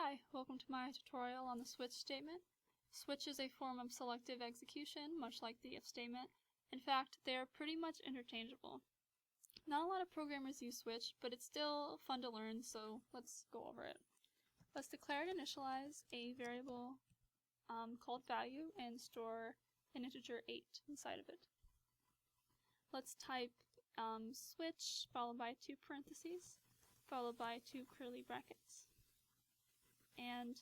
Hi, welcome to my tutorial on the switch statement. Switch is a form of selective execution, much like the if statement. In fact, they are pretty much interchangeable. Not a lot of programmers use switch, but it's still fun to learn, so let's go over it. Let's declare and initialize a variable called value and store an integer 8 inside of it. Let's type switch followed by 2 parentheses followed by 2 curly brackets. And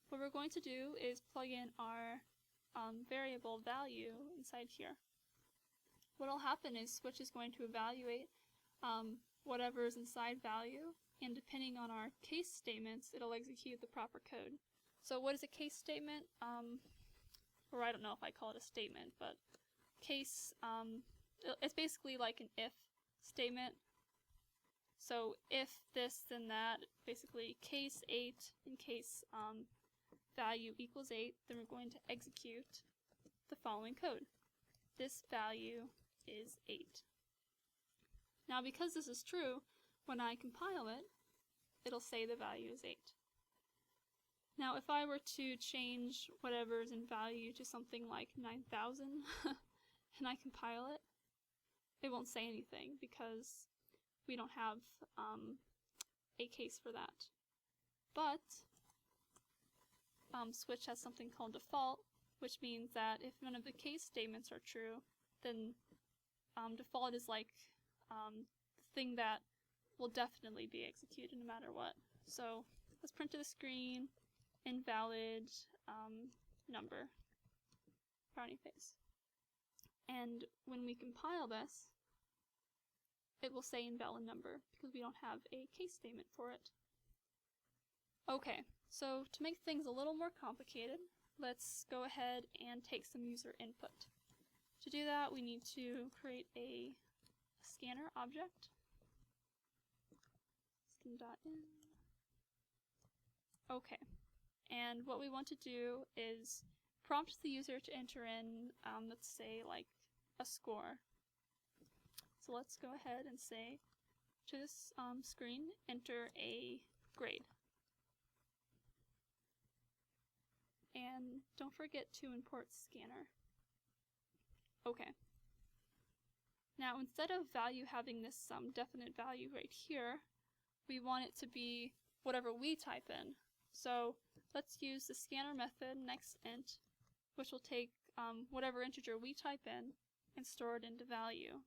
what we're going to do is plug in our variable value inside here. What will happen is switch is going to evaluate whatever is inside value, and depending on our case statements, it'll execute the proper code. So what is a case statement? Or I don't know if I call it a statement, but case, it's basically like an if statement. So if this, then that, basically case 8 in case value equals 8, then we're going to execute the following code. This value is 8. Now because this is true, when I compile it, it'll say the value is 8. Now if I were to change whatever's in value to something like 9,000 and I compile it, it won't say anything because we don't have a case for that. But switch has something called default, which means that if none of the case statements are true, then default is like the thing that will definitely be executed no matter what. So let's print to the screen invalid number, frowny face. And when we compile this, it will say invalid number because we don't have a case statement for it. Okay, so to make things a little more complicated, let's go ahead and take some user input. To do that, we need to create a scanner object. Scan.in. Okay, and what we want to do is prompt the user to enter in, let's say, like a score. So let's go ahead and say to this screen, enter a grade. And don't forget to import scanner. Okay. Now instead of value having this definite value right here, we want it to be whatever we type in. So let's use the scanner method nextInt, which will take whatever integer we type in and store it into value.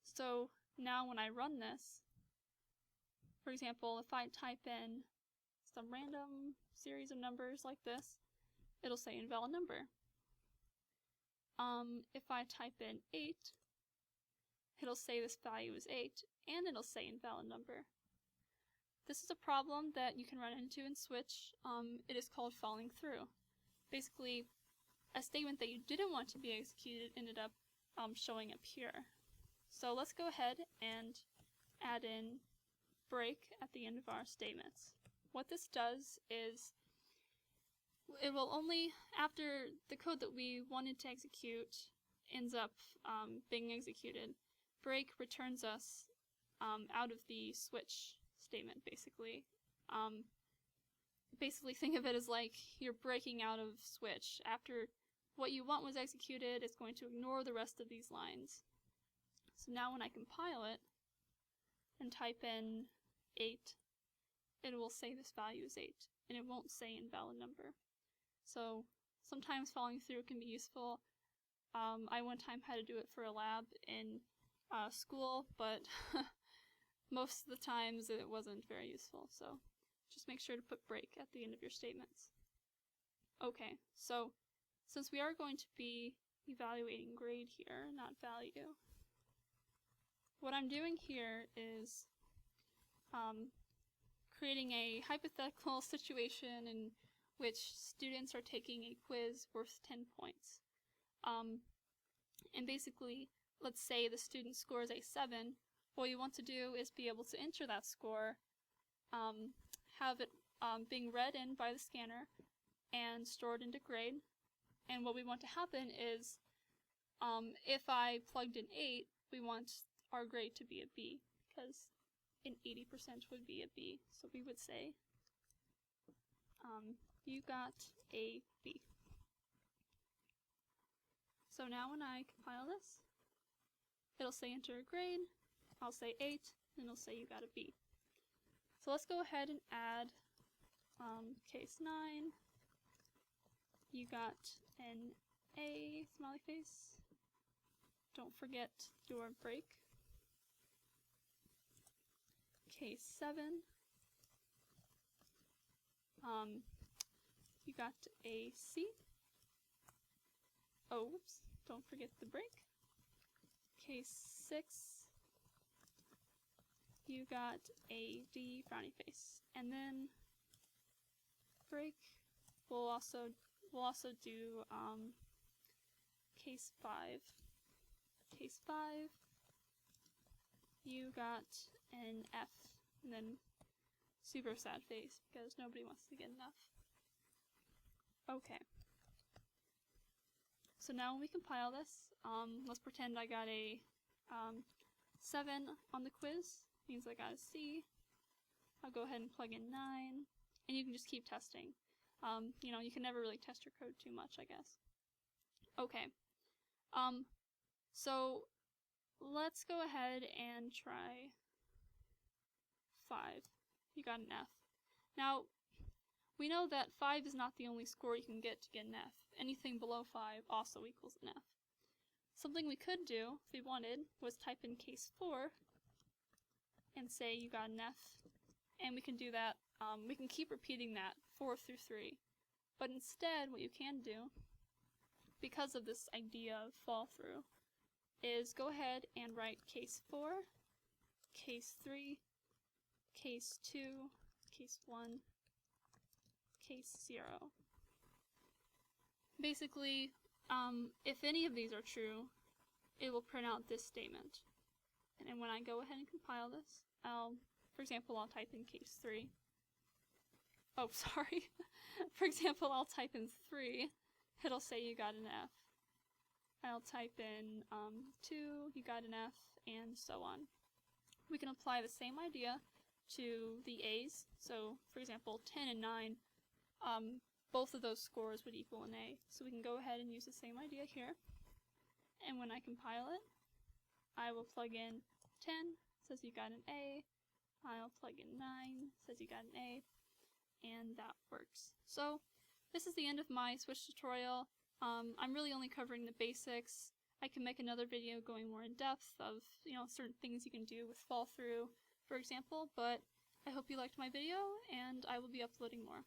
So now when I run this, for example, if I type in some random series of numbers like this, it'll say invalid number. If I type in 8, it'll say this value is 8, and it'll say invalid number. This is a problem that you can run into in switch. It is called falling through. Basically, a statement that you didn't want to be executed ended up showing up here. So let's go ahead and add in break at the end of our statements. What this does is it will only, after the code that we wanted to execute ends up being executed, break returns us out of the switch statement, basically. Basically think of it as like you're breaking out of switch. After what you want was executed, it's going to ignore the rest of these lines. So now when I compile it and type in 8, it will say this value is 8, and it won't say invalid number. So sometimes falling through can be useful. I one time had to do it for a lab in school, but most of the times it wasn't very useful. So just make sure to put break at the end of your statements. Okay, so since we are going to be evaluating grade here, not value, what I'm doing here is creating a hypothetical situation in which students are taking a quiz worth 10 points. And basically, let's say the student scores a 7. What you want to do is be able to enter that score, have it being read in by the scanner, and stored into grade. And what we want to happen is, if I plugged in 8, we want our grade to be a B, because an 80% would be a B. So we would say you got a B. So now when I compile this, it'll say enter a grade, I'll say 8, and it'll say you got a B. So let's go ahead and add case 9, you got an A, smiley face. Don't forget your break. Case 7, you got a C. Oh, whoops, don't forget the break. Case 6, you got a D, frowny face. And then break, we'll also do case 5. Case 5, you got an F, and then super sad face because nobody wants to get an F. Okay. So now when we compile this, let's pretend I got a 7 on the quiz, means I got a C. I'll go ahead and plug in 9, and you can just keep testing. You know, you can never really test your code too much, I guess. Okay. So let's go ahead and try 5. You got an F. Now, we know that 5 is not the only score you can get to get an F. Anything below 5 also equals an F. Something we could do, if we wanted, was type in case 4 and say you got an F. And we can do that, we can keep repeating that 4 through 3. But instead, what you can do, because of this idea of fall through, is go ahead and write case 4, case 3, case 2, case 1, case 0. Basically, if any of these are true, it will print out this statement. And when I go ahead and compile this, for example, I'll type in case 3. Oh, sorry. For example, I'll type in 3, it'll say you got an F. I'll type in 2, you got an F, and so on. We can apply the same idea to the A's. So, for example, 10 and 9, both of those scores would equal an A. So we can go ahead and use the same idea here. And when I compile it, I will plug in 10, says you got an A. I'll plug in 9, says you got an A, and that works. So this is the end of my switch tutorial. I'm really only covering the basics. I can make another video going more in depth of, certain things you can do with fall through, for example, but I hope you liked my video, and I will be uploading more.